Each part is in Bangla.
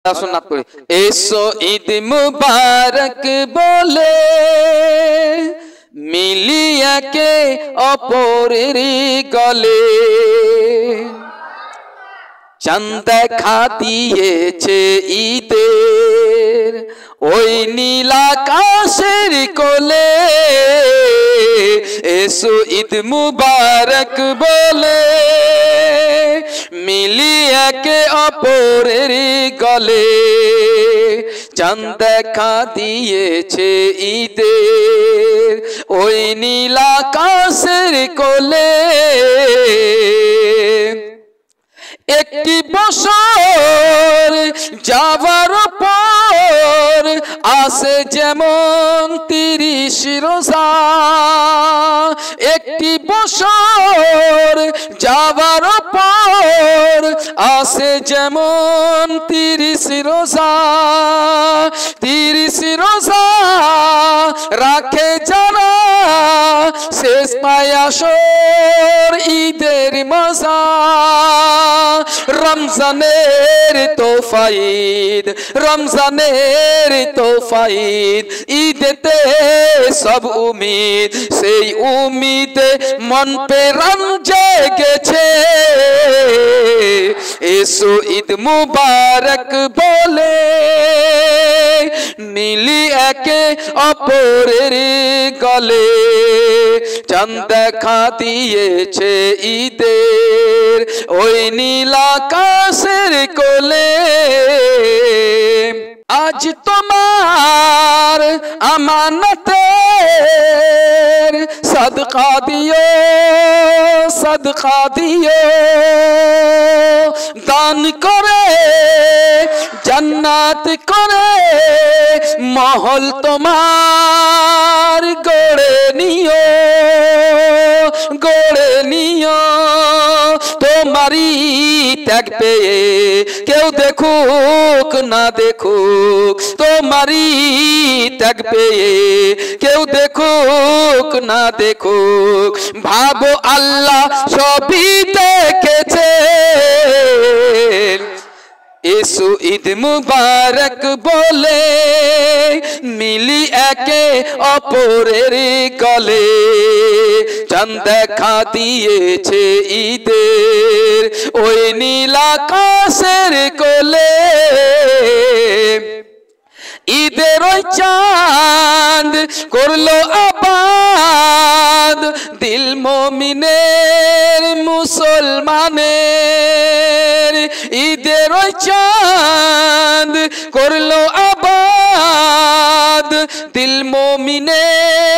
सुन्नत पढ़ी एसो ईद मुबारक बोले मिलिया के अपोरेरी गले चंद खा दिएছে ঈদের ওই নীল আকাশের কোলে এসো ঈদ মুবারক বলে মিলিয়া কে অপরের গলে চাঁদ দেখা দিয়েছে ঈদের ওই নীল আকাশের কোলে একটি বছর যাবার পর আসে যেমন 30 রোজা একটি বছর যাবার পর আসে যেমন 30 রোজা 30 রোজা রাখে যারা শেষ পায় আসর ঈদের মজা रमजानेर तोहफा ईद रमजानेर तोहफा ईद ईदेते सब उम्मीद से उम्मीद मन पे रम जगेछे एसो ईद मुबारक बोले मिली एके अपोरेर गले चाँद देखा दिएছে ঈদের ওই নীল আকাশের কোলে আজ তোমার আমানতের সদকা দিও দান করে জান্নাত করে মহল তোমার গড়ে নিও তোমারি ত্যাগ পেয়ে কেউ দেখুক না দেখুক তোমারি ত্যাগ পেয়ে কেউ দেখুক না দেখুক ভাবো আল্লাহ সবই দেখেছে एसो ईद मुबारक बोले मिली एके अपोरेर गले चाँद देखा दिएছে ঈদের ওই নীল আকাশের কোলে ঈদের ওই চাঁদ করলো আবাদ দিল মুমিনের মুসলমানের ঈদের ওই চাঁদ করলো আবাদ দিল মুমিনের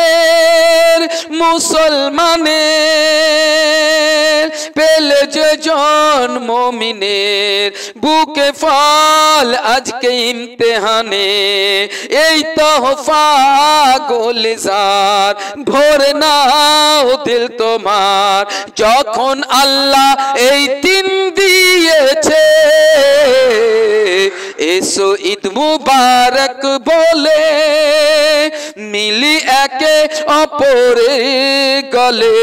মুসলমানের পেলে যে জন মুমিনের বুকে ফল আজকে ইমতিহানে এই তোহফা গোলজার ভরে নাও দিল তোমার যখন আল্লাহ এই দিন দিয়েছে এসো ঈদ মুবারক বলে মিলি একে অপরের গলে।